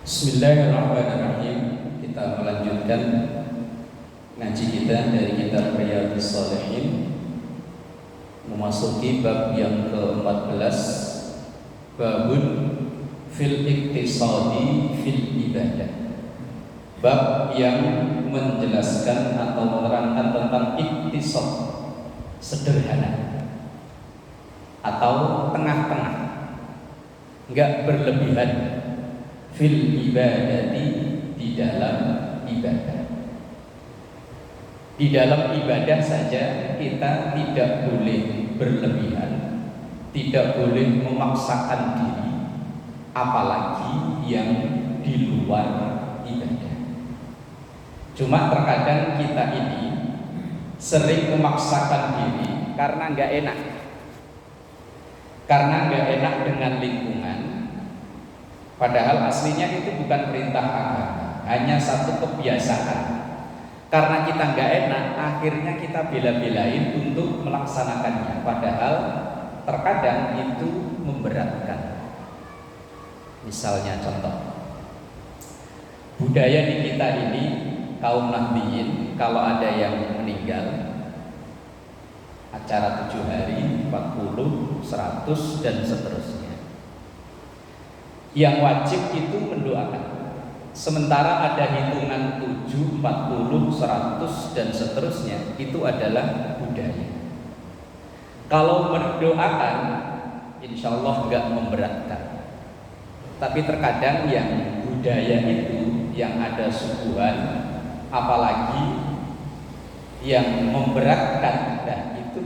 Bismillahirrahmanirrahim. Kita melanjutkan ngaji kita dari kitab Riyadhus Shalihin, memasuki bab yang ke-14, babun fil iktisadi fil ibadah. Bab yang menjelaskan atau menerangkan tentang iktisad, sederhana atau tengah-tengah, enggak berlebihan, fil ibadati, di dalam ibadah. Di dalam ibadah saja kita tidak boleh berlebihan, tidak boleh memaksakan diri, apalagi yang di luar ibadah. Cuma terkadang kita ini sering memaksakan diri karena nggak enak, dengan lingkungan. Padahal aslinya itu bukan perintah agama, hanya satu kebiasaan. Karena kita nggak enak, akhirnya kita bela-belain untuk melaksanakannya. Padahal terkadang itu memberatkan. Misalnya contoh, budaya di kita ini kaum Nahdiyin, kalau ada yang meninggal, acara 7 hari, 40, 100 dan seterusnya. Yang wajib itu mendoakan. Sementara ada hitungan 7, 40, 100 dan seterusnya, itu adalah budaya. Kalau mendoakan, insya Allah enggak memberatkan. Tapi terkadang yang budaya itu, yang ada suguhan, apalagi yang memberatkan, nah itu.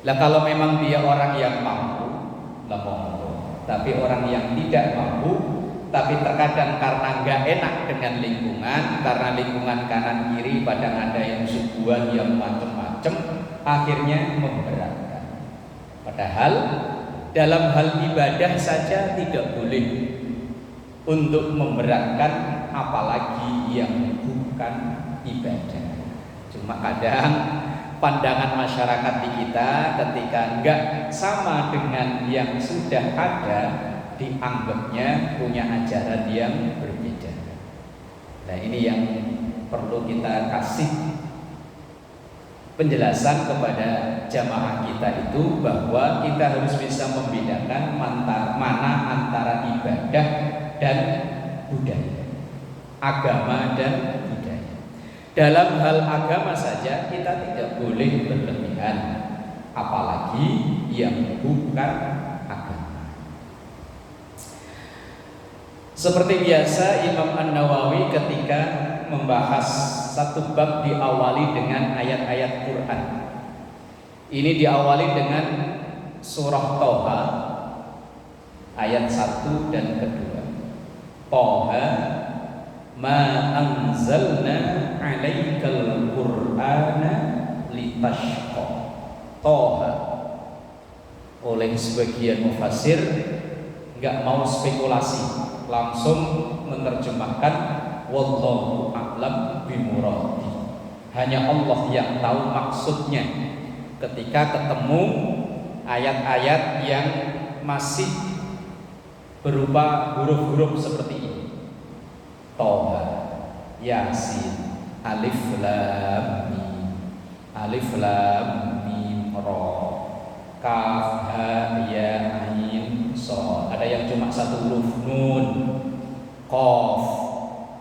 Lah kalau memang dia orang yang mampu, lah monggo. Tapi orang yang tidak mampu, tapi terkadang karena nggak enak dengan lingkungan, karena lingkungan kanan kiri padang ada yang suguhan yang macam-macam, akhirnya memberatkan. Padahal dalam hal ibadah saja tidak boleh untuk memberatkan, apalagi yang bukan ibadah. Cuma kadang pandangan masyarakat di kita ketika enggak sama dengan yang sudah ada, dianggapnya punya ajaran yang berbeda. Nah ini yang perlu kita kasih penjelasan kepada jamaah kita itu, bahwa kita harus bisa membedakan mana antara ibadah dan budaya, agama dan budaya. Dalam hal agama saja kita tidak boleh berlebihan, apalagi yang bukan agama. Seperti biasa, Imam An-Nawawi ketika membahas satu bab diawali dengan ayat-ayat Quran. Ini diawali dengan surah Toha ayat 1 dan kedua. Toha ma anzalna 'alaikal Qur'ana litashqa. Toha. Oleh sebagian mufassir enggak mau spekulasi, langsung menerjemahkan wallahu a'lam bimuradi. Hanya Allah yang tahu maksudnya ketika ketemu ayat-ayat yang masih berupa huruf-huruf seperti ini. Toha, Yasin, Alif Lam Mim, Alif Lam Mim Ra, Kaf Ha Ya Ain Shad. Ada yang cuma satu huruf, Nun, Qaf.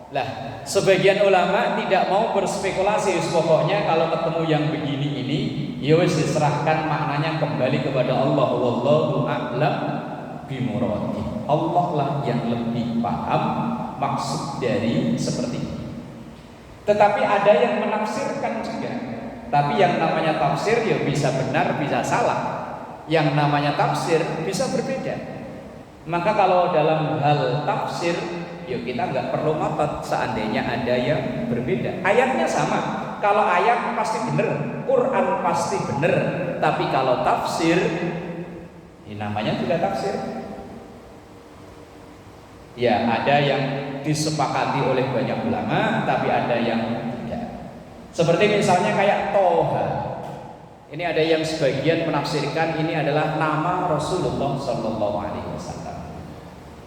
Lah, sebagian ulama tidak mau berspekulasi, pokoknya kalau ketemu yang begini ini, ya wis diserahkan maknanya kembali kepada Allah. Wallahu a'lam bimuradi. Allah lah yang lebih paham maksud dari seperti ini. Tetapi ada yang menafsirkan juga. Tapi yang namanya tafsir ya bisa benar, bisa salah. Yang namanya tafsir bisa berbeda. Maka kalau dalam hal tafsir, ya kita nggak perlu ngotot seandainya ada yang berbeda. Ayatnya sama. Kalau ayat pasti benar, Quran pasti benar. Tapi kalau tafsir, ini namanya juga tafsir. Ya, ada yang disepakati oleh banyak ulama, tapi ada yang tidak. Seperti misalnya kayak Toha. Ini ada yang sebagian menafsirkan ini adalah nama Rasulullah SAW.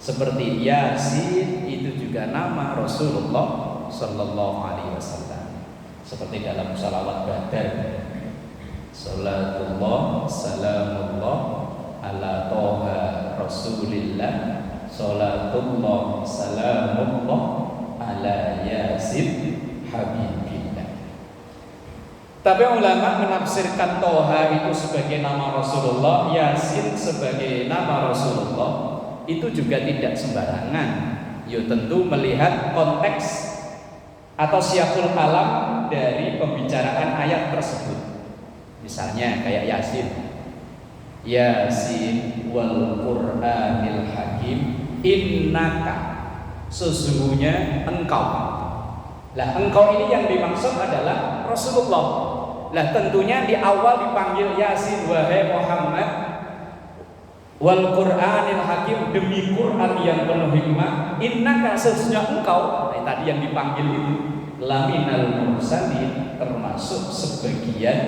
Seperti Yasin itu juga nama Rasulullah Sallallahu Alaihi Wasallam. Seperti dalam salawat Badar, Salatullah Salamullah ala Toha Rasulillah, Salatullah Salamullah ala Yasin Habibillah. Tapi ulama menafsirkan Toha itu sebagai nama Rasulullah, Yasin sebagai nama Rasulullah, itu juga tidak sembarangan. Ya tentu melihat konteks atau siyakul kalam dari pembicaraan ayat tersebut. Misalnya kayak Yasin, Yasin wal Qur'anil Hakim, innaka, sesungguhnya engkau. Lah engkau ini yang dimaksud adalah Rasulullah. Lah tentunya di awal dipanggil Yasin, wahai Muhammad, wal Qur'anil Hakim, demi Quran yang penuh hikmah, innaka, sesungguhnya engkau, tadi yang dipanggil itu, laminal mursalin, termasuk sebagian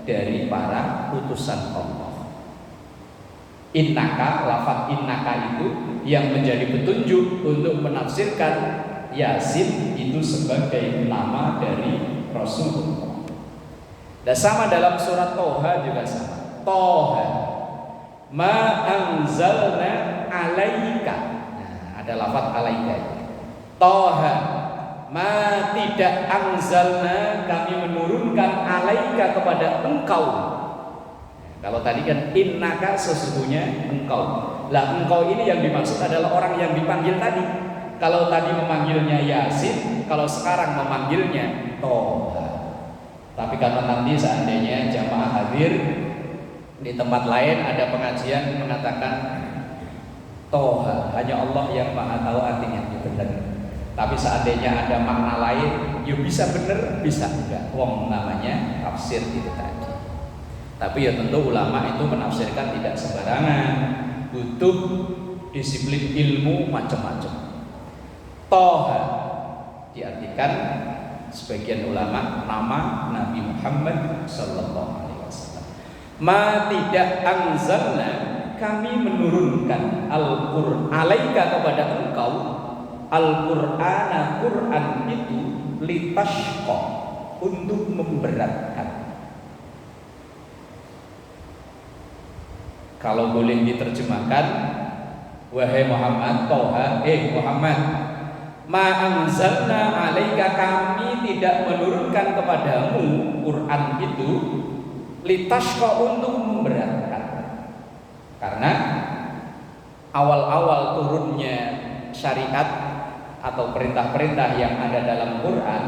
dari para utusan Allah. Innaka, lafaz innaka itu yang menjadi petunjuk untuk menafsirkan Yasin itu sebagai nama dari Rasulullah. Dan sama dalam surat Toha juga sama. Toha ma anzalna alaika. Nah, ada lafaz alaika itu. Toha ma tidak anzalna, kami menurunkan alaika kepada engkau. Kalau tadi kan innaka, sesungguhnya engkau. Lah engkau ini yang dimaksud adalah orang yang dipanggil tadi. Kalau tadi memanggilnya Yasin, kalau sekarang memanggilnya Toha. Tapi karena nanti seandainya jamaah hadir di tempat lain ada pengajian mengatakan Toha, hanya Allah yang maha tahu artinya, itu benar. Tapi seandainya ada makna lain, ya bisa benar, bisa enggak. Wong namanya tafsir itu tadi. Tapi ya tentu ulama itu menafsirkan tidak sembarangan, butuh disiplin ilmu macam-macam. Toha diartikan sebagian ulama nama Nabi Muhammad Sallallahu Alaihi Wasallam. Ma tidak anzalna, kami menurunkan Al-Qur'an alaika kepada engkau, Al-Qur'ana, Quran itu, litashqa, untuk memberatkan. Kalau boleh diterjemahkan, wahai Muhammad, Toha, Muhammad, ma anzalna alaika, kami tidak menurunkan kepadamu Quran itu, litashqa, untuk memberatkan. Karena awal-awal turunnya syariat atau perintah-perintah yang ada dalam Quran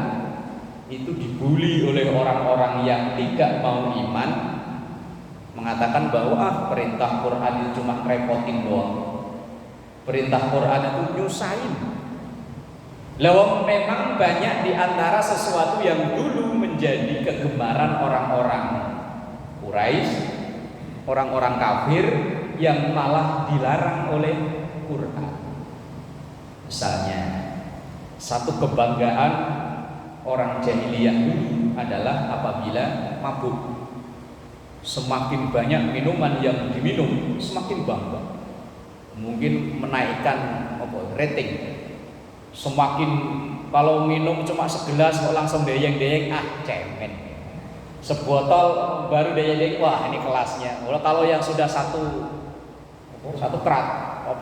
itu dibuli oleh orang-orang yang tidak mau iman, mengatakan bahwa perintah Quran itu cuma repotin doang, perintah Quran itu nyusahin. Lawang memang banyak di antara sesuatu yang dulu menjadi kegemaran orang-orang Quraisy, orang-orang kafir, yang malah dilarang oleh Quran. Misalnya, satu kebanggaan orang jahiliyah dulu adalah apabila mabuk. Semakin banyak minuman yang diminum, semakin bangga. Mungkin menaikkan rating. Semakin kalau minum cuma segelas kok langsung deyeng-deyeng, cemen. Sebotol baru deyeng-deyeng, wah ini kelasnya. Kalau yang sudah satu kerat,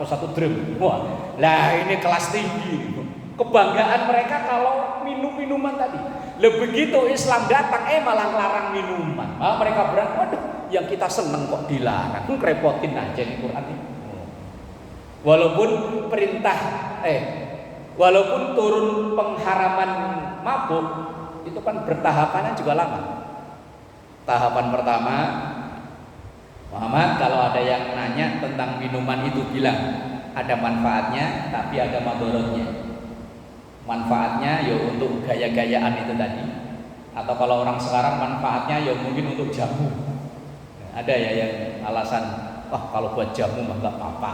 satu drum, wah lah ini kelas tinggi. Kebanggaan mereka kalau minum minuman tadi. Begitu Islam datang, malah larang minuman. Mereka berat, waduh, yang kita seneng kok dilarang. Repotin aja di Quran ini. Walaupun walaupun turun pengharaman mabuk, itu kan bertahapannya juga lama. Tahapan pertama, Muhammad, kalau ada yang nanya tentang minuman itu, bilang ada manfaatnya, tapi ada madorotnya. Manfaatnya ya untuk gaya-gayaan itu tadi, atau kalau orang sekarang manfaatnya ya mungkin untuk jamu. Ada ya yang alasan, kalau buat jamu mah nggak apa-apa.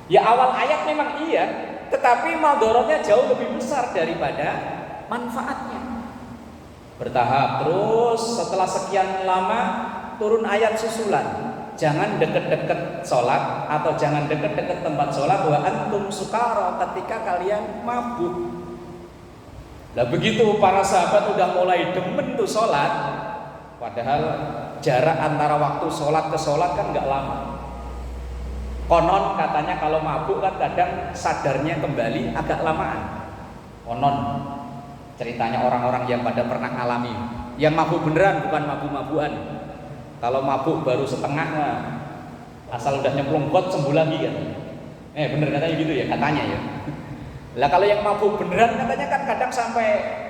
Ya awal ayat memang iya, tetapi madorotnya jauh lebih besar daripada manfaatnya. Bertahap terus, setelah sekian lama turun ayat susulan. jangan deket-deket sholat atau jangan deket-deket tempat sholat wa antum sukara, ketika kalian mabuk. Nah begitu para sahabat udah mulai demen tuh sholat, padahal jarak antara waktu sholat ke sholat kan nggak lama. Konon katanya kalau mabuk kan kadang sadarnya kembali agak lamaan. Konon ceritanya orang-orang yang pada pernah ngalami. Yang mabuk beneran, bukan mabuk-mabukan. Kalau mabuk baru setengah, nah, asal udah nyemplung got sembuh lagi kan. Bener katanya gitu ya, katanya ya. Lah kalau yang mabuk beneran katanya kan kadang sampai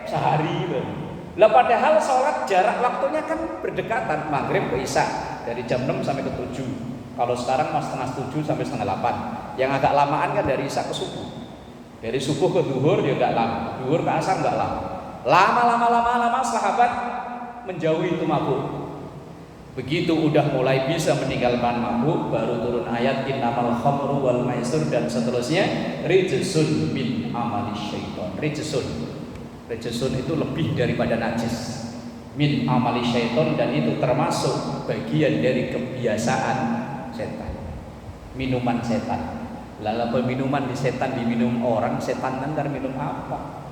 sehari gitu. Lah padahal sholat jarak waktunya kan berdekatan, maghrib ke isya dari jam 6 sampai ke 7. Kalau sekarang mas setengah 7 sampai setengah 8. Yang agak lamaan kan dari isya ke subuh. Dari subuh ke duhur ya enggak lama, duhur ke asar enggak lama. Lama sahabat menjauhi itu mabuk. Begitu udah mulai bisa meninggalkan mabuk, baru turun ayat innamal khamru wal maisir dan seterusnya, rijsun min amali syaiton. Rijsun itu lebih daripada najis. Min amali syaiton, dan itu termasuk bagian dari kebiasaan setan. Minuman setan. Lalu minuman di setan diminum orang, setan ntar minum apa?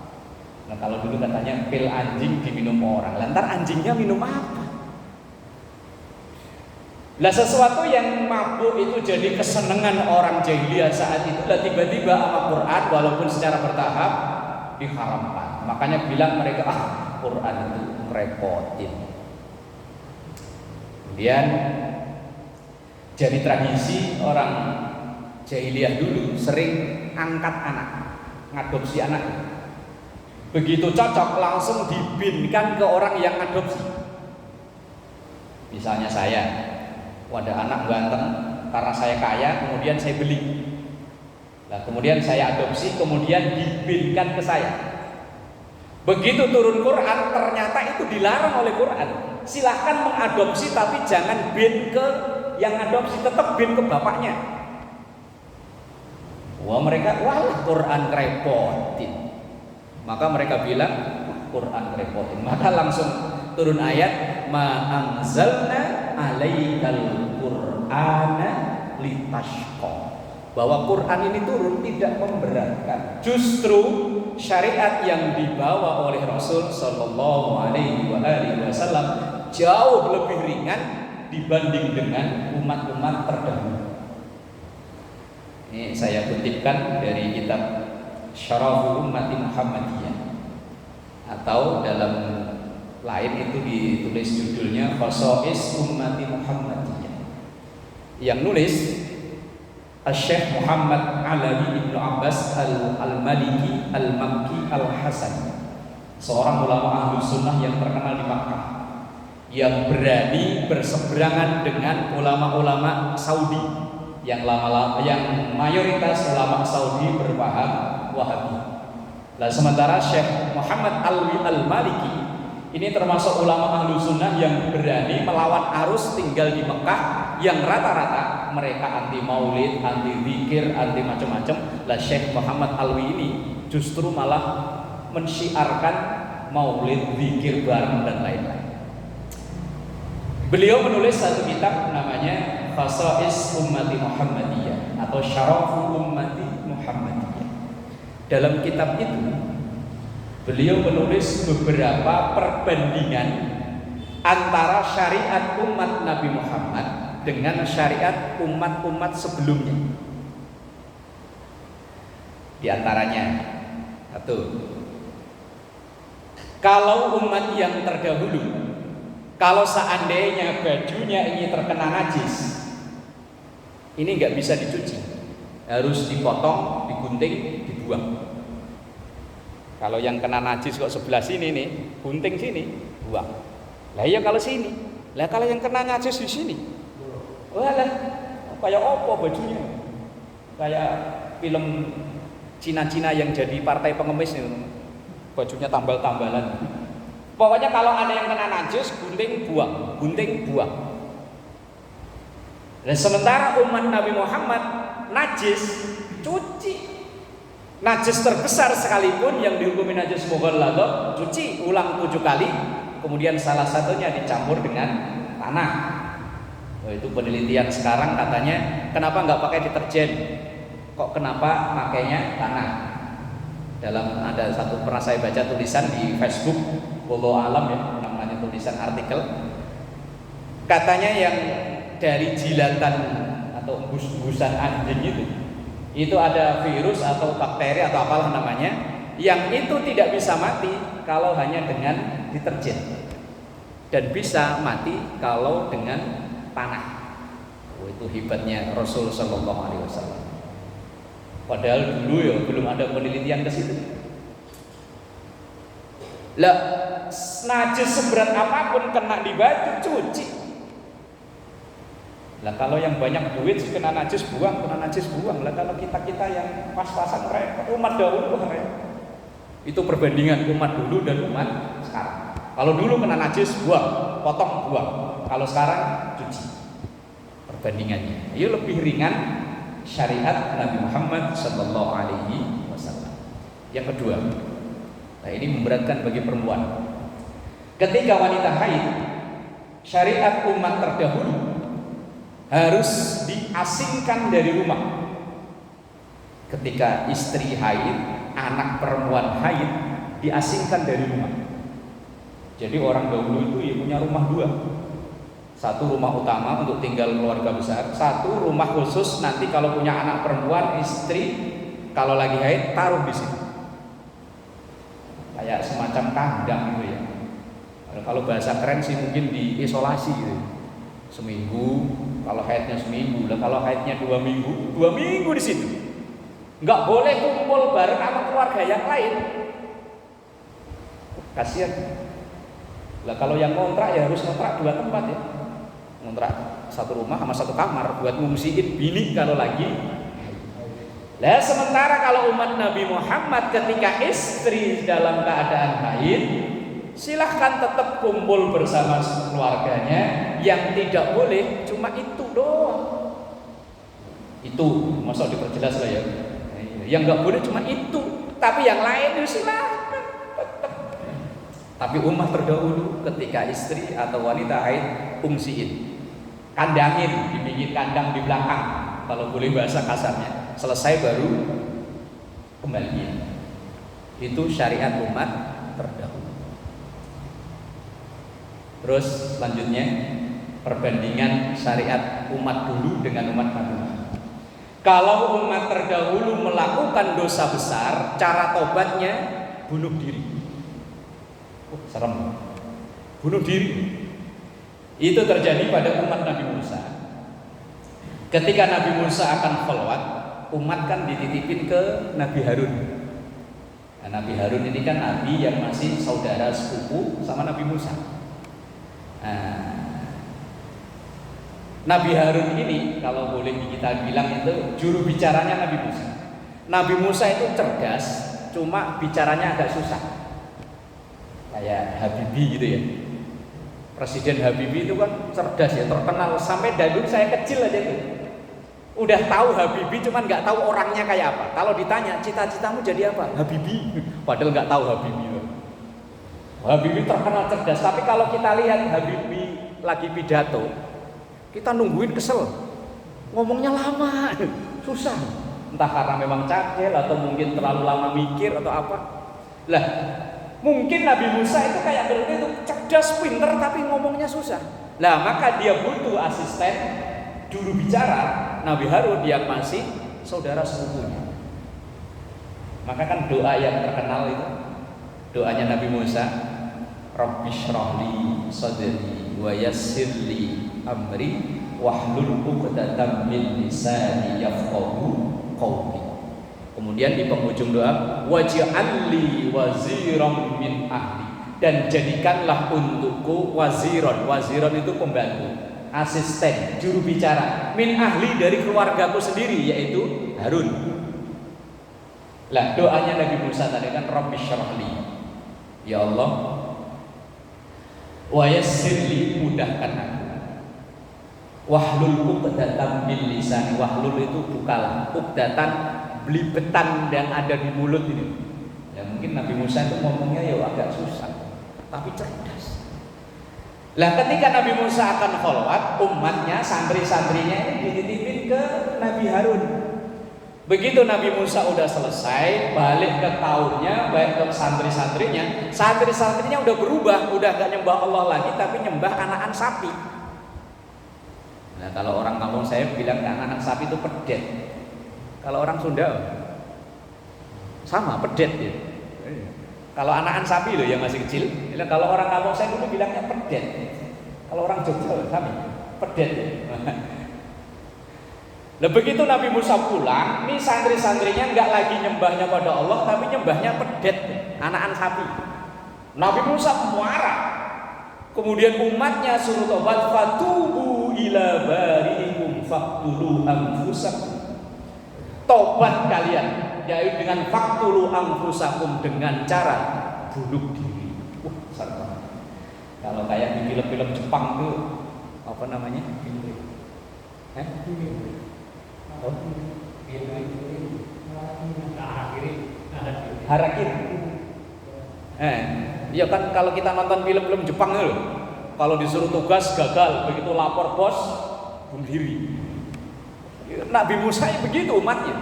Nah kalau dulu katanya pil anjing diminum orang, lantar anjingnya minum apa? Lah sesuatu yang mabuk itu jadi kesenangan orang jahiliyah saat itu, lah tiba-tiba sama Quran walaupun secara bertahap diharamkan. Makanya bilang mereka Quran itu repotin. Kemudian jadi tradisi orang jahiliyah dulu sering angkat anak, ngadopsi anak. Begitu cocok langsung dibinkan ke orang yang adopsi. Misalnya saya, ada anak ganteng, karena saya kaya kemudian saya beli. Nah, kemudian saya adopsi, kemudian dibinkan ke saya. Begitu turun Quran, ternyata itu dilarang oleh Quran. Silahkan mengadopsi tapi jangan bin ke yang adopsi, tetap bin ke bapaknya. Mereka Quran repotin. Maka mereka bilang Quran repotin. Maka langsung turun ayat ma anzalna alaikal qur'ana litashqa, bahwa Quran ini turun tidak memberatkan. Justru syariat yang dibawa oleh Rasul sallallahu alaihi wasallam jauh lebih ringan dibanding dengan umat-umat terdahulu. Ini saya kutipkan dari kitab Syaraful Ummati Muhammadiyah, atau dalam lain itu ditulis judulnya Khosais Ummati Muhammadiyah. Yang nulis Syekh Muhammad Alawi Ibnu Abbas Al-Maliki Al-Makki Al-Hasan, seorang ulama ahlu sunnah yang terkenal di Makkah, yang berani berseberangan dengan ulama-ulama Saudi yang mayoritas ulama Saudi berpaham Wahabi. Nah, sementara Syekh Muhammad Alwi Al-Maliki ini termasuk ulama ahlu sunnah yang berani melawan arus tinggal di Mekah yang rata-rata mereka anti maulid, anti zikir, anti macam-macam. Lah Syekh Muhammad Alwi ini justru malah mensyiarkan maulid, zikir bareng dan lain-lain. Beliau menulis satu kitab namanya Khosais Ummati Muhammadiyah atau Syaraful Ummati Muhammadiyah. Dalam kitab itu beliau menulis beberapa perbandingan antara syariat umat Nabi Muhammad dengan syariat umat-umat sebelumnya. Di antaranya satu, kalau umat yang terdahulu, kalau seandainya bajunya ini terkena najis, ini nggak bisa dicuci, harus dipotong, digunting, dibuang. Kalau yang kena najis kok sebelah sini nih, gunting sini, buang. Lah iya kalau sini, lah kalau yang kena najis di sini, walah, kayak opo bajunya, kayak film Cina-Cina yang jadi partai pengemis itu, bajunya tambal-tambalan. Pokoknya kalau ada yang kena najis, gunting buang, gunting buang. Dan sementara umat Nabi Muhammad najis, cuci. Najis terbesar sekalipun yang dihukumi najis mughalladhah, cuci ulang 7 kali, kemudian salah satunya dicampur dengan tanah. Oh, itu penelitian sekarang katanya kenapa nggak pakai deterjen, kok kenapa pakainya tanah. Dalam ada satu pernah saya baca tulisan di Facebook, wallahu alam ya namanya tulisan artikel, katanya yang dari jilatan atau bus-busan anjing itu ada virus atau bakteri atau apalah namanya, yang itu tidak bisa mati kalau hanya dengan deterjen dan bisa mati kalau dengan tanah. Oh, itu hebatnya Rasul Shallallahu Alaihi Wasallam. Padahal dulu ya belum ada penelitian ke situ. Lah, najis seberat apapun kena di baju cuci. Lah kalau yang banyak duit kena najis buang. Lah kalau kita yang pas-pasan repot, umat dahulu repot. Itu perbandingan umat dulu dan umat sekarang. Kalau dulu kena najis buang, potong buang. Kalau sekarang cuci. Perbandingannya, ini lebih ringan syariat Nabi Muhammad Sallallahu Alaihi Wasallam. Yang kedua, nah ini memberatkan bagi perempuan. Ketika wanita haid, syariat umat terdahulu harus diasingkan dari rumah. Ketika istri haid, anak perempuan haid diasingkan dari rumah. Jadi orang dahulu itu ya punya rumah dua. Satu rumah utama untuk tinggal keluarga besar, satu rumah khusus nanti kalau punya anak perempuan, istri kalau lagi haid taruh di situ. Kayak semacam kandang gitu ya. Kalau bahasa keren sih mungkin diisolasi gitu. Seminggu, kalau haidnya seminggu, lah kalau haidnya 2 minggu di situ. Nggak boleh kumpul bareng sama keluarga yang lain. Kasihan. Lah kalau yang kontrak ya harus kontrak 2 tempat ya. Kontrak satu rumah sama satu kamar buat ngungsiin bini kalau lagi. Lah sementara kalau umat Nabi Muhammad ketika istri dalam keadaan haid, silahkan tetap kumpul bersama keluarganya. Yang tidak boleh cuma itu doang. Itu masa diperjelas lah ya. Yang nggak boleh cuma itu, tapi yang lain itu silahkan tetap. Tapi umat terdahulu ketika istri atau wanita haid fungsiin, kandangin, dibikin kandang di belakang, kalau boleh bahasa kasarnya. Selesai baru kembaliin. Itu syariat umat terdahulu. Terus selanjutnya perbandingan syariat umat dulu dengan umat Nabi Muhammad. Kalau umat terdahulu melakukan dosa besar, cara tobatnya bunuh diri. Serem. Bunuh diri. Itu terjadi pada umat Nabi Musa. Ketika Nabi Musa akan khalwat, umat kan dititipin ke Nabi Harun. Nah, Nabi Harun ini kan nabi yang masih saudara sepupu sama Nabi Musa. Nah, Nabi Harun ini kalau boleh kita bilang itu juru bicaranya Nabi Musa. Nabi Musa itu cerdas, cuma bicaranya agak susah. Kayak Habibie gitu ya. Presiden Habibie itu kan cerdas ya, terkenal sampai dulu saya kecil aja tuh. Udah tahu Habibie, cuman nggak tahu orangnya kayak apa. Kalau ditanya cita-citamu jadi apa? Habibie. Padahal nggak tahu Habibie. Habibie terkenal cerdas, tapi kalau kita lihat Habibie lagi pidato, kita nungguin kesel, ngomongnya lama, susah. Entah karena memang cakil atau mungkin terlalu lama mikir atau apa. Lah, mungkin Nabi Musa itu kayak berarti itu cerdas, pinter, tapi ngomongnya susah. Lah, maka dia butuh asisten juru bicara Nabi Harun yang masih saudara sepupunya. Maka kan doa yang terkenal itu doanya Nabi Musa, Rabbi shrahli sadri wa yassirli amri wahlul 'uqdatam min lisani yafqahu qawli. Kemudian di penghujung doa, waj'alli waziran min ahli, dan jadikanlah untukku waziron. Waziron itu pembantu, asisten, juru bicara, min ahli, dari keluargaku sendiri, yaitu Harun. Lah doanya Nabi Musa tadi kan Rabbi syrahli, ya Allah, wa yassirli, mudahkan aku, wahlul 'uqdatam min lisani. Wahlul itu bukalah, uqdatan belibetan yang ada di mulut ini. Ya mungkin Nabi Musa itu ngomongnya ya agak susah, tapi cerdas. Lah ketika Nabi Musa akan kholwat, umatnya, santri-santrinya ini dititipin ke Nabi Harun. Begitu Nabi Musa udah selesai, balik ke kaumnya, baik ke santri-santrinya, santri-santrinya udah berubah, udah gak nyembah Allah lagi, tapi nyembah anakan sapi. Nah kalau orang kampung saya bilang anakan sapi itu pedet. Kalau orang Sunda sama pedet ya. Kalau anakan sapi loh yang masih kecil, kalau orang kampung saya dulu bilangnya pedet. Kalau orang Jogja kami pedet. Nah begitu Nabi Musa pulang, nih santri-santrinya nggak lagi nyembahnya pada Allah, tapi nyembahnya pedet, anakan sapi. Nabi Musa marah. Kemudian umatnya suruh tobat, fatubu ila bariikum faqtulu anfusakum. Tobat kalian, yaitu dengan faktulu anfusakum, dengan cara bunuh diri. Wah, kalau kayak di film-film Jepang tuh apa namanya? Harakiri. Ya kan kalau kita nonton film-film Jepang itu, kalau disuruh tugas gagal, begitu lapor bos bunuh diri. Nabi Musa begitu umatnya.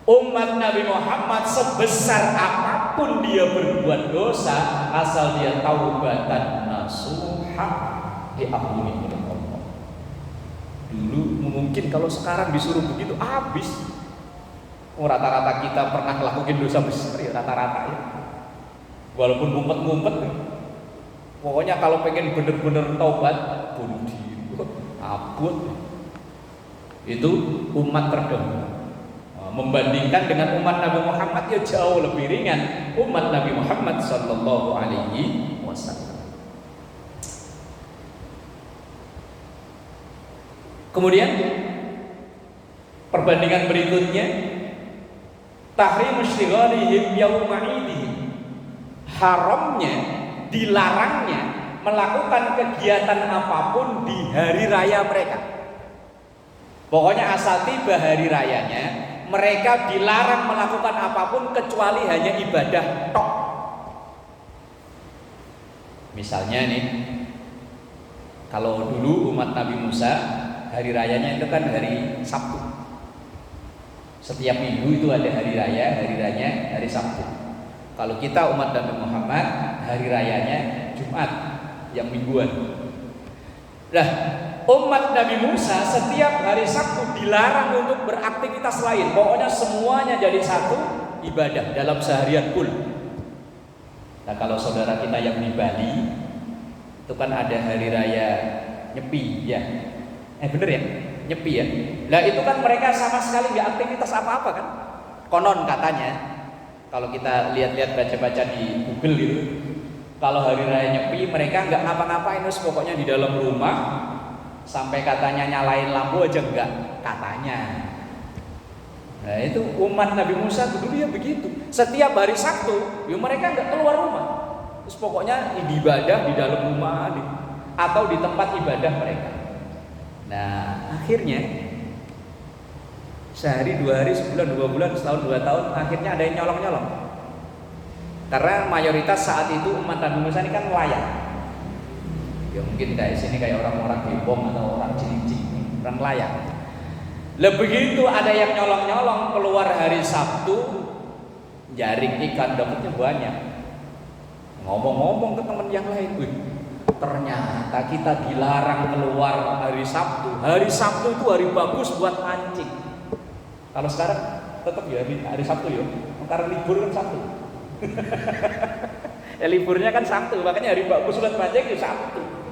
Umat Nabi Muhammad sebesar apapun dia berbuat dosa, asal dia taubatan nasuha, diampuni oleh Allah. Dulu mungkin kalau sekarang disuruh begitu habis. Rata-rata kita pernah lakukan dosa besar ya, rata-rata ya. Walaupun ngumpet-ngumpet, pokoknya kalau pengen bener-bener taubat, bunuh diri, abut. Itu umat terdahulu. Membandingkan dengan umat Nabi Muhammad ya jauh lebih ringan. Umat Nabi Muhammad sallallahu alaihi wasallam. Kemudian perbandingan berikutnya, tahrim istighalihim yauma idihim. Haramnya, dilarangnya melakukan kegiatan apapun di hari raya mereka. Pokoknya asal tiba hari rayanya, mereka dilarang melakukan apapun kecuali hanya ibadah tok. Misalnya nih, kalau dulu umat Nabi Musa hari rayanya itu kan hari Sabtu. Setiap minggu itu ada hari raya, hari rayanya hari Sabtu. Kalau kita umat Nabi Muhammad, hari rayanya Jumat, yang mingguan. Nah, umat Nabi Musa setiap hari Sabtu dilarang untuk beraktivitas lain. Pokoknya semuanya jadi satu ibadah dalam seharian full. Nah kalau saudara kita yang di Bali, itu kan ada hari raya Nyepi ya. Bener ya? Nyepi ya. Nah itu kan mereka sama sekali nggak aktivitas apa-apa kan. Konon katanya, kalau kita lihat-lihat baca-baca di Google gitu, kalau hari raya Nyepi mereka nggak ngapa-ngapain, pokoknya di dalam rumah. Sampai katanya nyalain lampu aja enggak, katanya. Nah itu umat Nabi Musa dulu ya begitu. Setiap hari Sabtu, ya mereka enggak keluar rumah. Terus pokoknya ibadah di dalam rumah atau di tempat ibadah mereka. Nah akhirnya sehari, 2 hari, sebulan, 2 bulan, setahun, 2 tahun, akhirnya ada yang nyolong-nyolong. Karena mayoritas saat itu umat Nabi Musa ini kan nelayan. Ya mungkin kayak sini kayak orang-orang Depok atau orang Cilincing, orang nelayan. Lah begitu ada yang nyolong-nyolong keluar hari Sabtu, jaring ikan dapatnya banyak. Ngomong-ngomong ke teman yang lain, ternyata kita dilarang keluar hari Sabtu. Hari Sabtu itu hari bagus buat mancing. Kalau sekarang tetap ya hari Sabtu ya, karena libur kan Sabtu. Ya liburnya kan Sabtu, makanya hari bagus buat mancing itu Sabtu.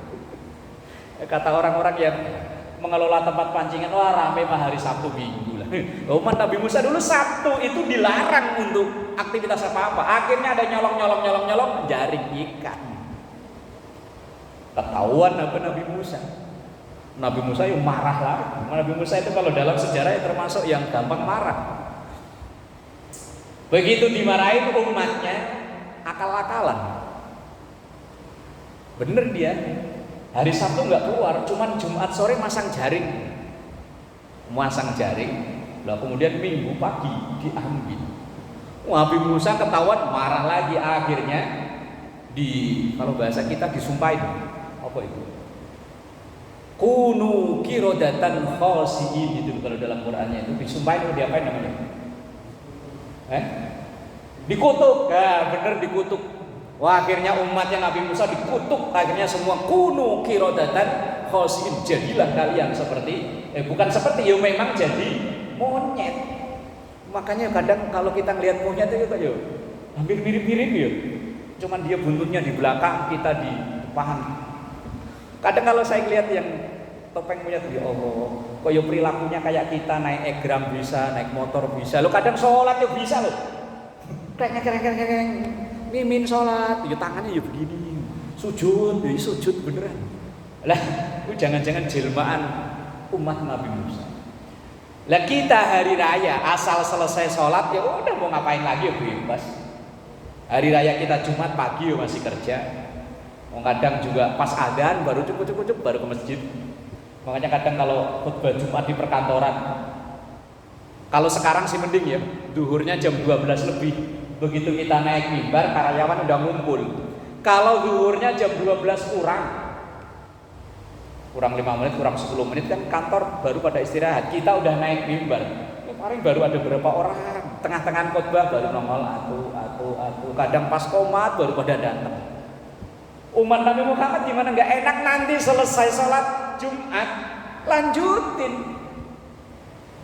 Kata orang-orang yang mengelola tempat pancingan, wah rame mah hari Sabtu Minggu lah. Umat Nabi Musa dulu Sabtu itu dilarang untuk aktivitas apa-apa. Akhirnya ada nyolong jaring ikan. Ketahuan apa Nabi Musa. Nabi Musa yang marah lah. Nabi Musa itu kalau dalam sejarah termasuk yang gampang marah. Begitu dimarahin umatnya, akal-akalan. Bener dia. Hari Sabtu nggak keluar, cuman Jumat sore masang jaring, lah kemudian Minggu pagi diambil. Nabi Musa ketahuan marah lagi, akhirnya kalau bahasa kita disumpahin, Apa itu? Kunu kirodatan khasiin itu kalau dalam Qur'annya itu disumpahin atau diapain namanya? Dikutuk, bener dikutuk. Wah, akhirnya umatnya Nabi Musa dikutuk, akhirnya semua kunu kirodatan khasiin, jadilah kalian seperti bukan seperti, ya memang jadi monyet. Makanya kadang kalau kita ngelihat monyet itu kayak hampir mirip-mirip ya. Cuman dia buntutnya di belakang, kita di depan. Kadang kalau saya lihat yang topeng monyet, ya Allah, kok ya perilakunya kayak kita, naik egram bisa, naik motor bisa. Lo kadang sholat ya bisa loh. Kreng, mimin sholat, ya tangannya ya begini. Sujud, ya sujud beneran. Lah, itu jangan-jangan jelmaan umat Nabi Musa. Lah kita hari raya asal selesai sholat ya udah mau ngapain lagi ya bebas. Hari raya kita Jumat pagi ya masih kerja. Kadang juga pas adzan baru cukup baru ke masjid. Makanya kadang kalau khutbah Jumat di perkantoran, kalau sekarang sih mending ya, duhurnya jam 12 lebih. Begitu kita naik mimbar, karyawan udah ngumpul. Kalau duhurnya jam 12 kurang 5 menit, kurang 10 menit kan kantor baru pada istirahat. Kita udah naik mimbar. Kemarin baru ada beberapa orang, tengah-tengah khutbah baru nongol atu. Kadang pas qomat baru pada datang. Umat Nabi Muhammad gimana? Nggak enak nanti selesai sholat Jumat lanjutin.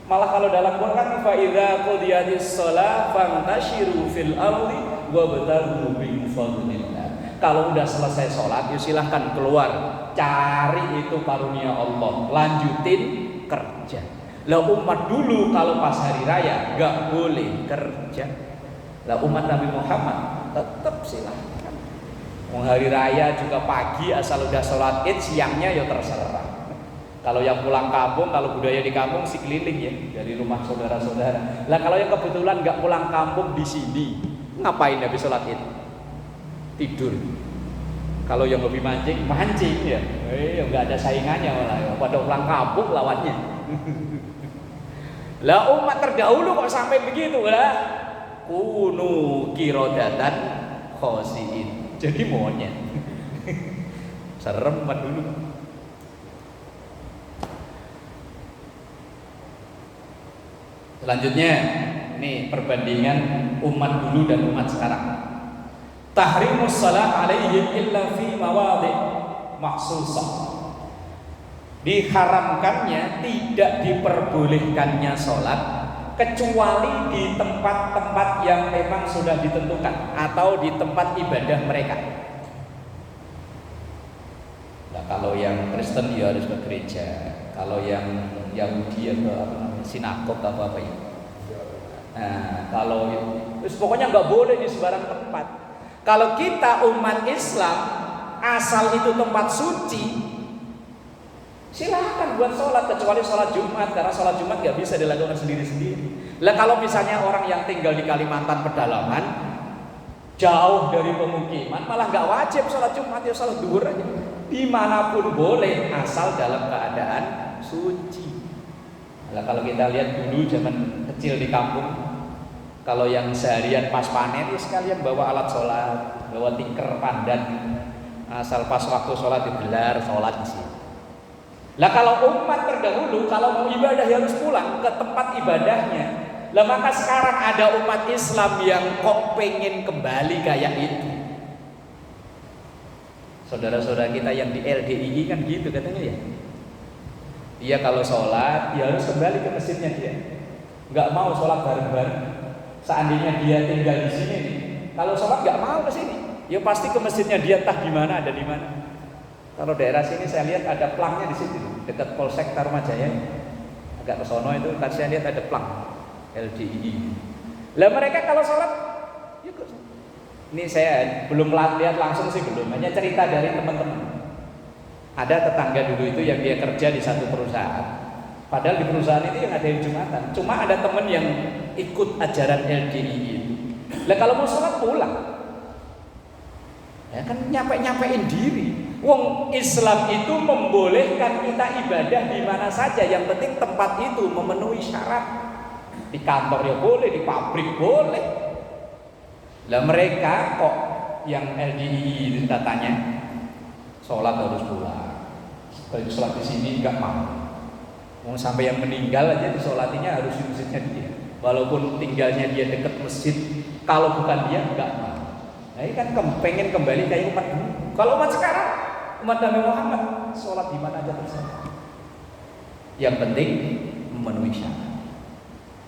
Malah kalau dalam Quran fa idza qudiyatis shalah fantashiru fil ardi wabtaghu min fadlillah. Kalau udah selesai sholat, ya silahkan keluar, cari itu karunia Allah, lanjutin kerja. Lah umat dulu kalau pas hari raya nggak boleh kerja. Lah umat Nabi Muhammad tetap silahkan. Mau hari raya juga pagi asal udah sholat id, siangnya ya terserah. Kalau yang pulang kampung, kalau budaya di kampung sih keliling ya dari rumah saudara-saudara. Lah kalau yang kebetulan nggak pulang kampung di sini, ngapain habis sholat id? Tidur. Kalau yang hobi mancing ya, nggak ada saingannya malah. Pada pulang kampung lawannya. Lah umat terdahulu kok sampai begitu lah. Kunu kirodatan khosiin. Jadi monyet. Serem banget dulu. Selanjutnya, ini perbandingan umat dulu dan umat sekarang. Tahrimus salat alaihim illa fi mawadhi maksusah. Diharamkannya, tidak diperbolehkannya sholat kecuali di tempat-tempat yang memang sudah ditentukan atau di tempat ibadah mereka. Nah, kalau yang Kristen ya harus ke gereja, kalau yang Yahudi ya ke sinagog atau apa ya. Nah, kalau pokoknya nggak boleh di sembarang tempat. Kalau kita umat Islam asal itu tempat suci, silahkan buat sholat kecuali sholat Jumat, karena sholat Jumat nggak bisa dilakukan sendiri-sendiri. Lah kalau misalnya orang yang tinggal di Kalimantan pedalaman, jauh dari pemukiman, malah nggak wajib sholat Jumat, ya sholat duhur aja. Dimanapun boleh asal dalam keadaan suci. Lah kalau kita lihat dulu zaman kecil di kampung, kalau yang seharian pas panen, ya sekalian bawa alat sholat, bawa tikar pandan, asal pas waktu sholat digelar sholat di sini. Lah kalau umat terdahulu kalau mau ibadah harus pulang ke tempat ibadahnya. Lah maka sekarang ada umat Islam yang kok pengen kembali kayak itu. Saudara-saudara kita yang di LDII kan gitu katanya ya. Dia kalau sholat dia harus kembali ke masjidnya dia. Nggak mau sholat bareng-bareng. Seandainya dia tinggal di sini nih, kalau sholat nggak mau ke sini, ya pasti ke masjidnya dia entah di mana, ada di mana. Kalau daerah sini saya lihat ada plangnya di situ, dekat Polsek Tarumajaya. Agak ke sono itu kan saya lihat ada plang LDII. Lah mereka kalau sholat, ya kok. Ini saya belum lihat langsung sih belum, hanya cerita dari teman-teman. Ada tetangga dulu itu yang dia kerja di satu perusahaan. Padahal di perusahaan itu yang ada yang Jumatan. Cuma ada teman yang ikut ajaran LDII itu. Lah kalau mau sholat pulang, ya kan nyampein diri. Wong Islam itu membolehkan kita ibadah di mana saja, yang penting tempat itu memenuhi syarat. Di kantor ya boleh, di pabrik boleh. Lah mereka kok yang LDII itu katanya sholat harus pulang. Kalau sholat di sini nggak mau. Mau sampai yang meninggal aja disolatinya harus di masjidnya dia. Walaupun tinggalnya dia dekat masjid, kalau bukan dia nggak mau. Nah ini kan pengen kembali kayak umat dulu. Kalau umat sekarang, umat Nabi Muhammad, sholat di mana aja terserah. Yang penting memenuhi syarat.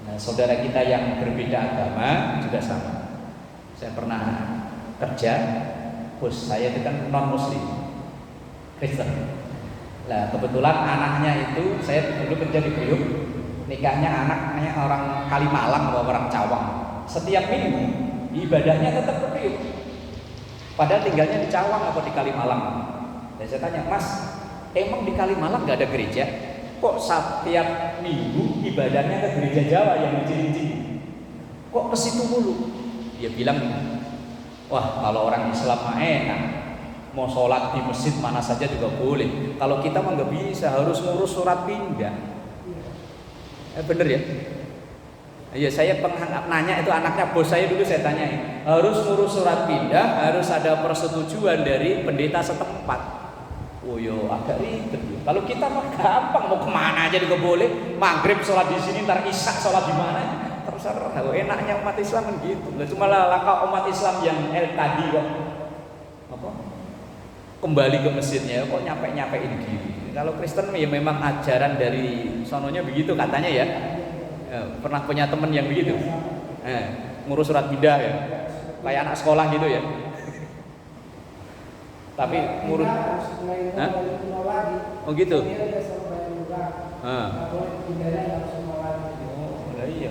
Nah, saudara kita yang berbeda agama juga sama. Saya pernah kerja, bos saya itu kan non Muslim, Kristen. Nah kebetulan anaknya itu, saya dulu kerja di Priuk, nikahnya anaknya orang Kalimalang atau orang Cawang. Setiap minggu ibadahnya tetap ke Priuk, padahal tinggalnya di Cawang atau di Kalimalang. Dan saya tanya, Mas, emang di Kalimalang gak ada gereja? Kok setiap minggu ibadahnya ke gereja Jawa yang di Cilincing? Kok ke situ mulu? Dia bilang, wah kalau orang Islam mah enak, mau sholat di masjid mana saja juga boleh. Kalau kita mah nggak bisa, harus ngurus surat pindah. Bener ya? Iya, saya nanya itu anaknya bos saya dulu, saya tanyain, harus ngurus surat pindah, harus ada persetujuan dari pendeta setempat. Oh yo, agak ribet. Kalau kita mah gampang, mau kemana aja juga boleh. Maghrib sholat di sini, ntar isya sholat di mana? Terserah. Enaknya umat Islam kan gitu. Nggak cuma langkah umat Islam yang tadi kok apa? Kembali ke masjidnya kok nyampe-nyampein diri. Kalau Kristen ya memang ajaran dari sononya begitu katanya ya. Pernah punya teman yang begitu. Ngurus surat pindah ya. Kayak anak sekolah gitu ya. Tapi ngurus oh gitu. Oh, iya.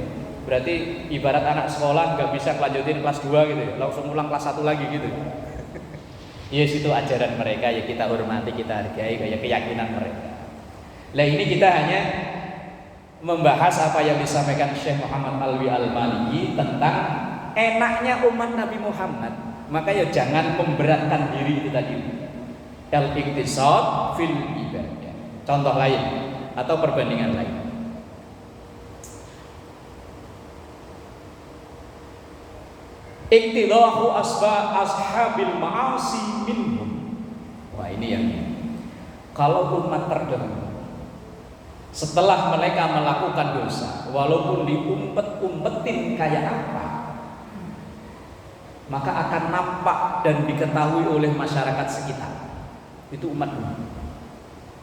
Berarti ibarat anak sekolah nggak bisa lanjutin kelas 2 gitu ya. Langsung ulang kelas 1 lagi gitu. Yes, itu ajaran mereka, ya kita hormati, kita hargai, kayak keyakinan mereka. Nah ini kita hanya membahas apa yang disampaikan Syekh Muhammad Alwi Al-Maliki tentang enaknya umat Nabi Muhammad. Maka ya jangan memberatkan diri itu tadi. Al-iqtisad fil ibadah. Contoh lain atau perbandingan lain. Iqtidahu ashabil ma'asi minhum. Wah ini yang kalau umat terdahulu setelah mereka melakukan dosa, walaupun diumpet-umpetin kayak apa, maka akan nampak dan diketahui oleh masyarakat sekitar. Itu umat dulu.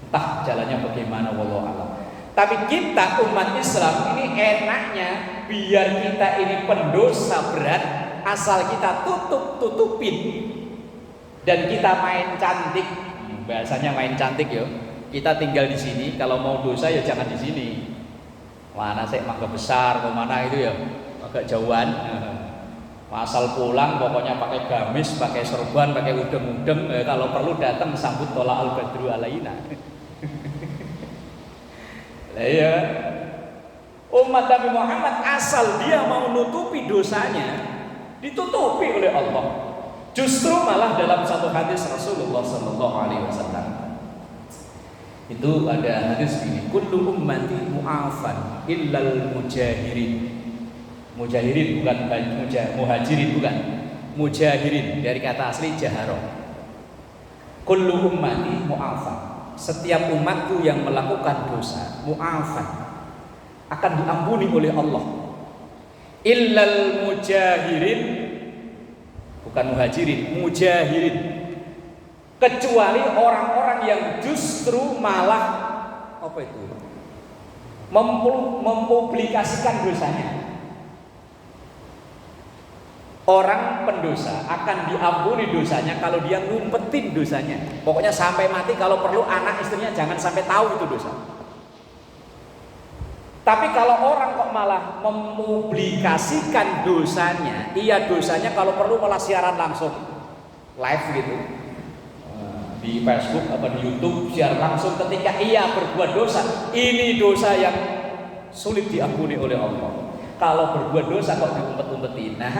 Entah jalannya bagaimana, wallahu a'lam. Tapi kita umat Islam ini enaknya biar kita ini pendosa berat, asal kita tutupin dan kita main cantik. Bahasanya main cantik ya. Kita tinggal di sini, kalau mau dosa ya jangan di sini. Mana sih Mangga Besar, kemana itu ya agak jauhan. Asal pulang pokoknya pakai gamis, pakai serban, pakai udeng-udeng. Kalau perlu datang sambut tola al badru alaina. Ya. Umat Nabi Muhammad asal dia mau nutupi dosanya, ditutupi oleh Allah. Justru malah dalam satu hadis Rasulullah Sallallahu Alaihi Wasallam itu ada hadis ini, kullu ummati mu'afan illal mujahirin. Mujahirin bukan muhajirin, bukan mujahirin, dari kata asli jaharoh. Kullu ummati mu'afan, setiap umatku yang melakukan dosa mu'afan akan diampuni oleh Allah. Illal mujahirin, bukan muhajirin, mujahirin, kecuali orang-orang yang justru malah apa itu mempublikasikan dosanya. Orang pendosa akan diampuni dosanya kalau dia ngumpetin dosanya. Pokoknya sampai mati, kalau perlu anak istrinya jangan sampai tahu itu dosa. Tapi kalau orang kok malah mempublikasikan dosanya, iya dosanya kalau perlu malah siaran langsung, live gitu, di Facebook apa di YouTube siaran langsung ketika ia berbuat dosa. Ini dosa yang sulit diampuni oleh Allah. Kalau berbuat dosa kok diumpet-umpetin, nah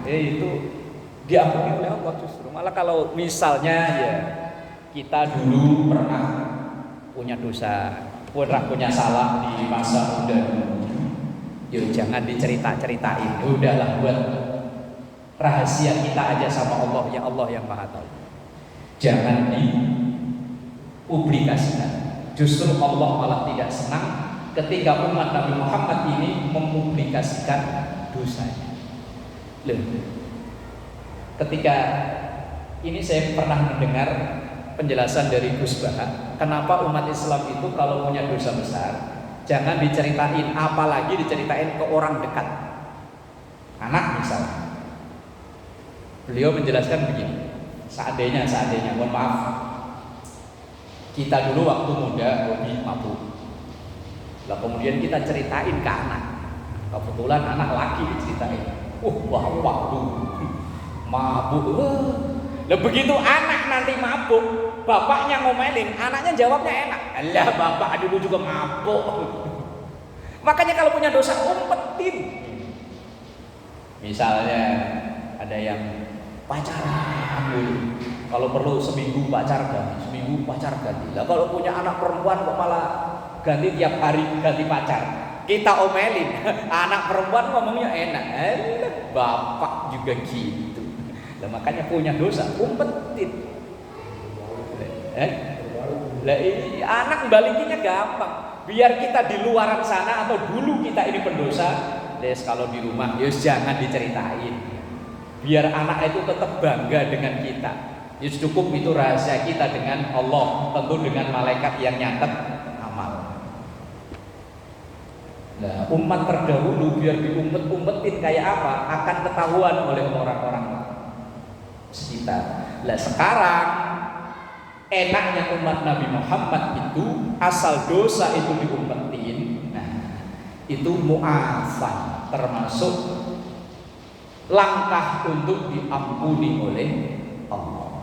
itu diampuni oleh Allah justru. Malah kalau misalnya ya kita dulu pernah punya dosa, pernah punya salah di masa muda dulu, ya jangan dicerita-ceritain. Udahlah buat rahasia kita aja sama Allah, ya Allah yang Maha Tahu. Jangan publikasikan. Justru Allah malah tidak senang ketika umat Nabi Muhammad ini mempublikasikan dosanya. Loh, ketika ini saya pernah mendengar penjelasan dari Gus Baha, kenapa umat Islam itu kalau punya dosa besar jangan diceritain, apalagi diceritain ke orang dekat, anak misalnya. Beliau menjelaskan begini, seandainya, mohon maaf, kita dulu waktu muda hobi mabuk, lah kemudian kita ceritain ke anak, kebetulan anak laki diceritain, waktu mabuk, lah begitu anak nanti mabuk, bapaknya ngomelin, anaknya jawabnya enak, alah bapak dulu juga mabuk. Makanya kalau punya dosa umpetin. Misalnya ada yang pacaran dulu, kalau perlu seminggu pacar ganti. Lah kalau punya anak perempuan kok malah ganti tiap hari, ganti pacar. Kita omelin, anak perempuan ngomongnya enak, bapak juga gitu. Lah makanya punya dosa umpetin. Lah ini anak balikinnya gampang. Biar kita di luaran sana atau dulu kita ini pendosa, kalau di rumah jangan diceritain. Biar anak itu tetap bangga dengan kita. Cukup itu rahasia kita dengan Allah, tentu dengan malaikat yang nyatet amal. Nah, umat terdahulu biar diumpet-umpetin kayak apa akan ketahuan oleh orang-orang sekitar. Lah sekarang enaknya umat Nabi Muhammad itu asal dosa itu diumpetin, nah itu mu'afan, termasuk langkah untuk diampuni oleh Allah.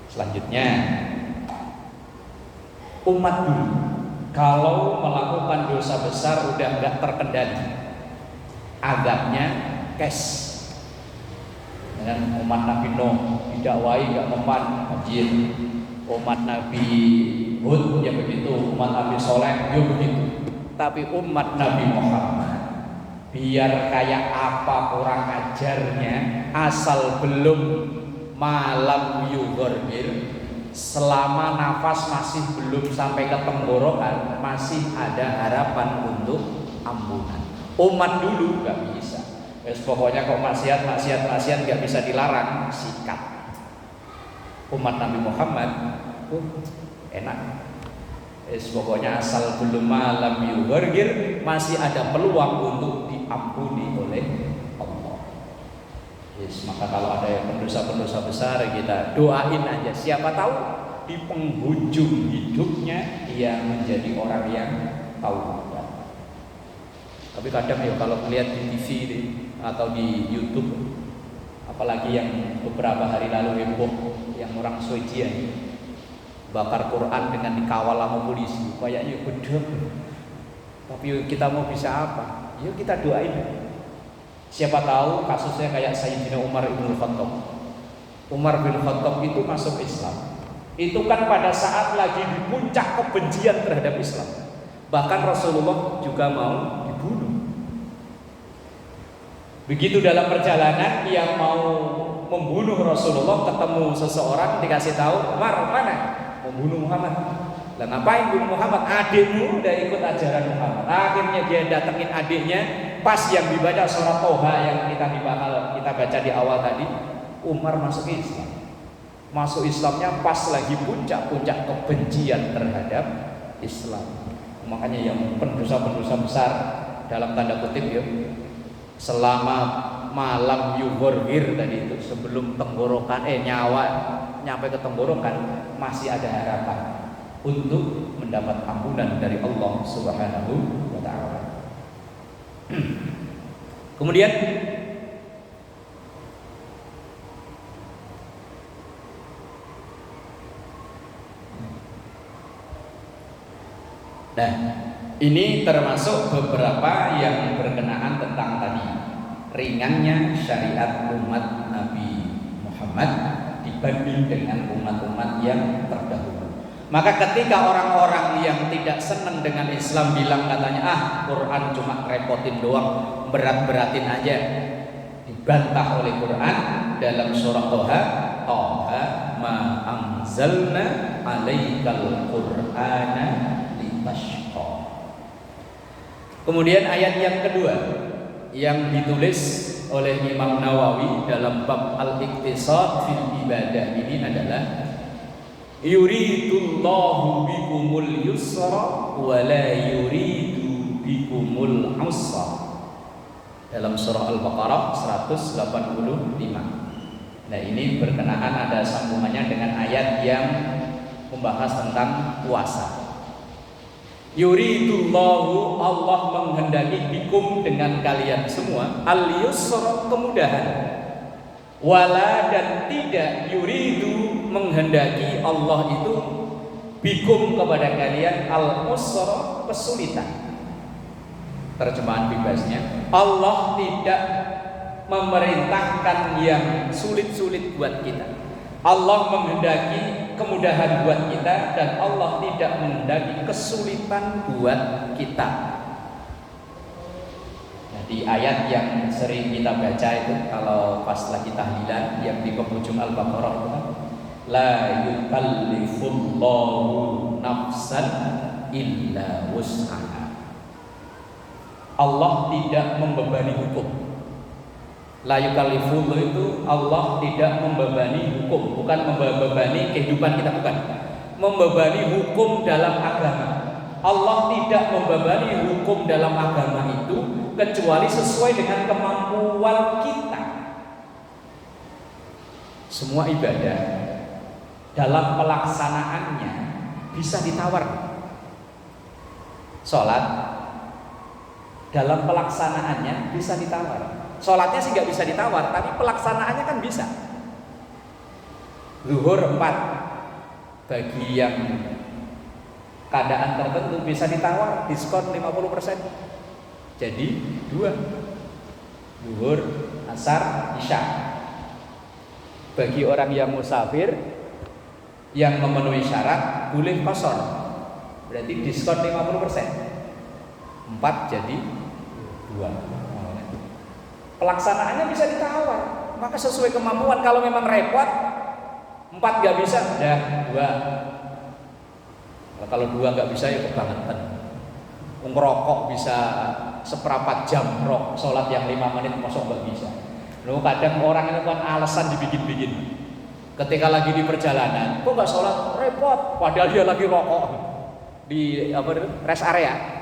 Selanjutnya, umat dulu kalau melakukan dosa besar udah nggak terkendali, adabnya cash. Dengan umat Nabi Nuh didakwai nggak mempan, banjir. Umat Nabi Hud ya begitu, umat Nabi Soleh ya begitu. Tapi umat Nabi Muhammad biar kayak apa kurang ajarnya, asal belum malam yugorgir, selama nafas masih belum sampai ke tenggorokan, masih ada harapan untuk ampunan. Umat dulu nggak bisa. Pokoknya kok maksiat nggak bisa dilarang, sikat. Umat Nabi Muhammad enak. Pokoknya asal belum malam yugorgir, masih ada peluang untuk diampuni oleh Allah. Maka kalau ada yang pendosa-pendosa besar, kita doain aja. Siapa tahu di penghujung hidupnya ia menjadi orang yang tahu. Tapi kadang ya kalau melihat di TV atau di YouTube, apalagi yang beberapa hari lalu heboh yang orang Swedia bakar Quran dengan dikawal sama polisi, kayaknya bedek. Tapi kita mau bisa apa? Yuk kita doain. Siapa tahu kasusnya kayak Sayyidina Umar bin Khattab. Umar bin Khattab itu masuk Islam. Itu kan pada saat lagi di puncak kebencian terhadap Islam. Bahkan Rasulullah juga mau dibunuh. Begitu dalam perjalanan yang mau membunuh Rasulullah, ketemu seseorang, dikasih tahu, Umar mana? Membunuh Muhammad. Lah ngapain bunuh Muhammad? Adikmu udah ikut ajaran Muhammad. Akhirnya dia datengin adiknya, pas yang dibaca surah Toha yang kita baca di awal tadi, Umar masuk Islam. Masuk Islamnya pas lagi puncak-puncak kebencian terhadap Islam. Makanya yang pendosa-pendosa besar dalam tanda kutip ya, selama malam yugorgir tadi itu, sebelum tenggorokan nyawa nyampe ke tenggorokan, masih ada harapan untuk mendapat ampunan dari Allah Subhanahu wa taala. Kemudian nah, ini termasuk beberapa yang berkenaan tentang tadi ringannya syariat umat Nabi Muhammad dibanding dengan umat-umat yang terdahulu. Maka ketika orang-orang yang tidak senang dengan Islam bilang katanya Quran cuma repotin doang, berat-beratin aja, dibantah oleh Quran dalam surah Toha, Taha ma anzalna 'alaikal Qur'ana litashqa. Kemudian ayat yang kedua yang ditulis oleh Imam Nawawi dalam bab al-iqtisad fil ibadah ini adalah yuridullahu bikumul yusra wa la yuridu bikumul usra, dalam surah Al-Baqarah 185. Nah, ini berkenaan ada sambungannya dengan ayat yang membahas tentang puasa. Yuridullahu, Allah menghendaki bikum dengan kalian semua al-yusra, kemudahan. Wala, dan tidak yuridu, menghendaki Allah itu bikum kepada kalian al-usra, kesulitan. Terjemahan bebasnya, Allah tidak memerintahkan yang sulit-sulit buat kita. Allah menghendaki kemudahan buat kita, dan Allah tidak menghendaki kesulitan buat kita. Nah, di ayat yang sering kita baca itu kalau pas lagi tahlilan yang di penghujung Al-Baqarah itu kan, la yukallifullahu nafsan illa wus'aha. Allah tidak membebani hukum. La yukallifu itu Allah tidak membebani hukum, bukan membebani kehidupan kita, bukan. Membebani hukum dalam agama. Allah tidak membebani hukum dalam agama itu kecuali sesuai dengan kemampuan kita. Semua ibadah dalam pelaksanaannya bisa ditawar. Sholat dalam pelaksanaannya bisa ditawar. Sholatnya sih nggak bisa ditawar, tapi pelaksanaannya kan bisa. Zuhur 4 bagi yang keadaan tertentu bisa ditawar, diskon 50%. Jadi 2, Zuhur, Asar, Isya. Bagi orang yang musafir yang memenuhi syarat boleh qashar, berarti diskon 50%. 4 jadi 2. Pelaksanaannya bisa ditawar, maka sesuai kemampuan. Kalau memang repot 4 gak bisa, udah 2. Kalau 2 gak bisa ya kebangetan. Ngerokok bisa seperempat jam, sholat yang 5 menit masuk gak bisa. Loh, kadang orang itu kan alasan dibikin-bikin. Ketika lagi di perjalanan, kok gak sholat, repot, padahal dia lagi rokok di rest area.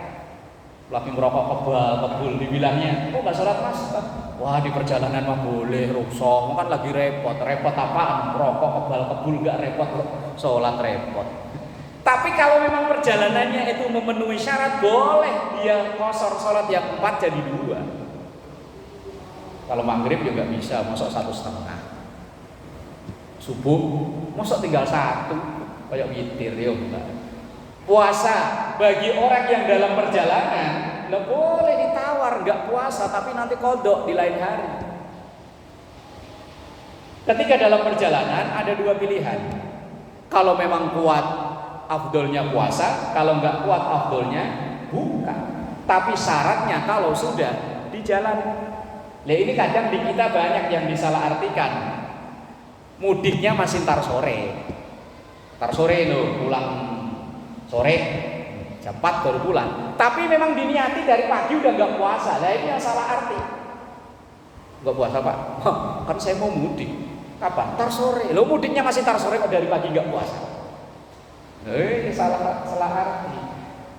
Lagi ngerokok kebul dibilangnya, kok gak sholat mas? Wah, di perjalanan mah boleh, rukshoh, kan lagi repot apaan? Ngerokok kebul gak repot, sholat repot. Tapi kalau memang perjalanannya itu memenuhi syarat, boleh dia qashar sholat yang 4 jadi 2. Kalau maghrib juga bisa, masuk 1,5. Subuh, masuk tinggal 1, kayak witir ya enggak. Puasa bagi orang yang dalam perjalanan nggak boleh ditawar, nggak puasa tapi nanti kodok di lain hari. Ketika dalam perjalanan ada 2 pilihan. Kalau memang kuat, afdolnya puasa. Kalau nggak kuat, afdolnya buka. Tapi syaratnya kalau sudah di jalan. Nah, ini kadang di kita banyak yang disalahartikan. Mudiknya masih ntar sore loh, pulang sore jam 4 baru pulang, tapi memang diniati dari pagi udah nggak puasa. Nah, ini yang salah arti. Nggak puasa pak? Kan saya mau mudik. Kapan? Ntar sore. Lo mudiknya masih ntar sore kok dari pagi nggak puasa? Ini salah arti.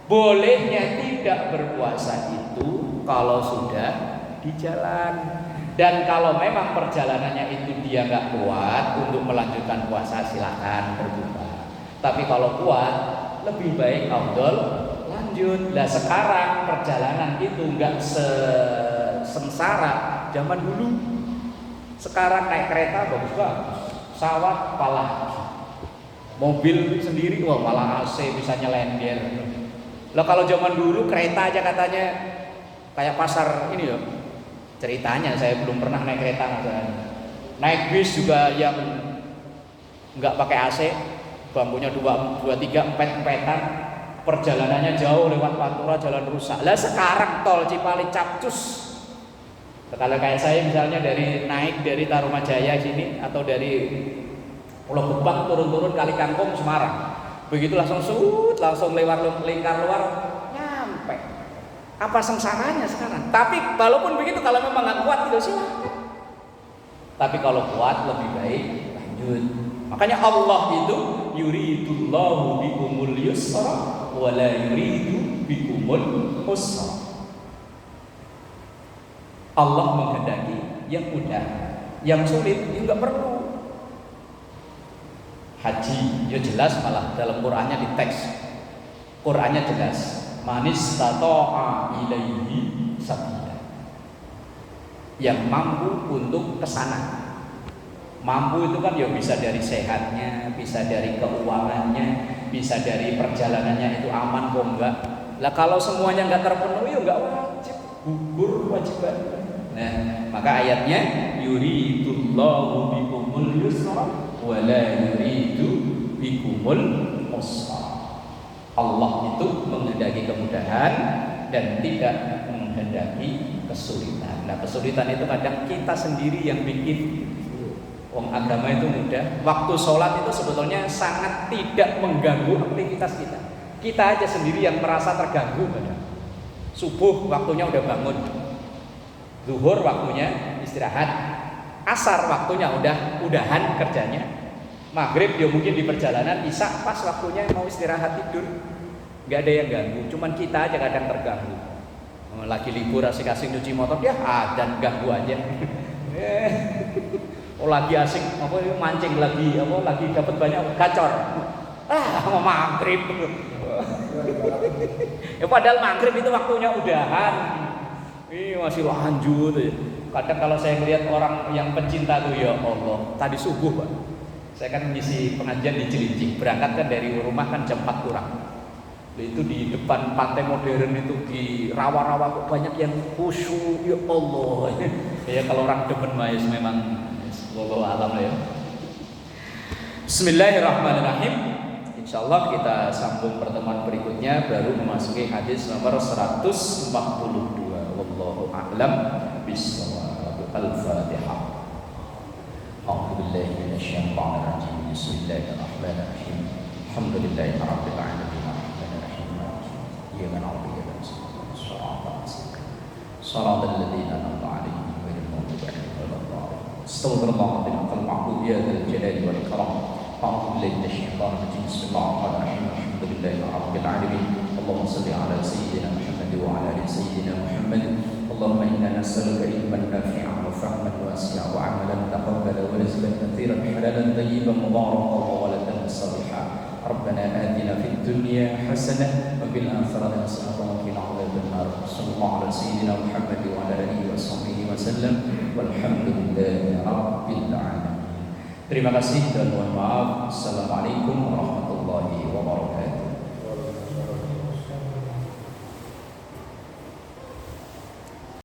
Bolehnya tidak berpuasa itu kalau sudah di jalan. Dan kalau memang perjalanannya itu dia nggak kuat untuk melanjutkan puasa, silakan berbuka. Tapi kalau kuat, lebih baik afdol lanjut. Nah, sekarang perjalanan itu nggak sengsara zaman dulu. Sekarang naik kereta bagus-bagus, pesawat malah mobil sendiri, wah malah AC bisa nyelender. Lah kalau zaman dulu kereta aja katanya kayak pasar ini loh. Ceritanya saya belum pernah naik kereta, naik bis juga yang nggak pakai AC, bangkunya 2, 3, 4-empetan, perjalanannya jauh lewat Pantura, jalan rusak. Lah sekarang tol Cipali Capcus, kalau kayak saya misalnya naik dari Tarumajaya sini atau dari Pulau Gebang turun-turun Kali Kangkung Semarang. Begitu langsung langsung lingkar luar nyampe. Apa sengsaranya sekarang? Tapi walaupun begitu kalau memang nggak kuat itu silakan. Tapi kalau kuat lebih baik lanjut. Makanya Allah itu yuridullahu bikumul yusra wa la yuridu bikumul usra. Allah menghendaki yang mudah, yang sulit itu nggak perlu. Haji, ya jelas malah dalam Qur'annya di teks. Qur'annya jelas. Manis tato'a ilaihi sabila. Yang mampu untuk kesana. Mampu itu kan ya bisa dari sehatnya, bisa dari keuangannya, bisa dari perjalanannya itu aman kok enggak. Lah kalau semuanya enggak terpenuhi ya enggak wajib, gugur kewajiban. Nah, maka ayatnya yuridullahu bikumul yusra wa la yuridu bikumul usra. Allah itu menghendaki kemudahan dan tidak menghendaki kesulitan. Nah, kesulitan itu kadang kita sendiri yang bikin. Wong agama itu mudah. Waktu sholat itu sebetulnya sangat tidak mengganggu aktivitas kita. Kita aja sendiri yang merasa terganggu kadang. Subuh waktunya udah bangun. Zuhur waktunya istirahat. Asar waktunya udahan kerjanya. Maghrib dia mungkin di perjalanan. Isya pas waktunya mau istirahat tidur. Gak ada yang ganggu. Cuman kita aja kadang terganggu. Lagi libur asik-asik nyuci motor dia dan ganggu aja. Oh lagi asik mancing lagi dapat banyak gacor. Mau maghrib. Ya padahal maghrib itu waktunya udahan. Ini masih lanjut. Kadang kalau saya melihat orang yang pencinta tuh ya Allah, tadi subuh Pak. Saya kan ngisi pengajian di Cilincing. Berangkat kan dari rumah kan jam 4 kurang. Itu di depan pantai modern itu di rawa-rawa kok banyak yang khusyuk ya Allah. Ya kalau orang demen mas memang wallahu alam ya. Bismillahirrahmanirrahim. Insyaallah kita sambung pertemuan berikutnya baru memasuki hadis nomor 142. Wallahu a'lam bishawab. Al-Fatihah. A'udzubillahi minasyaitonir rajim. Bismillahirrahmanirrahim. Alhamdulillahirabbil alamin. Iyyaka na'budu wa iyyaka nasta'in. Shiratal ladzina an'amta 'alaihim ghairil maghdubi 'alaihim waladdallin. Astaghfirullahaladzim al-ma'bud ya dzal jalali wal ikram. A'udzu billahi minasyaitonir rajim. Bismillahirrahmanirrahim. Alhamdulillahirabbil alamin. Allahumma shalli 'ala sayyidina Muhammad wa 'ala ali sayyidina Muhammad. Allahumma inna nas'aluka ilman nafi'an wa fahman wasi'an wa 'amalan taqabbala wa rizqan katsiran halalan tayyiban mubarakan wa waladan salihan. ربنا آتنا في الدنيا حسنة وفي الآخرة حسنة وقنا عذاب النار. صلى الله على سيدنا محمد وعلى آله وصحبه وسلم والحمد لله رب العالمين. Terima kasih dan mohon maaf. Assalamualaikum warahmatullahi wabarakatuh.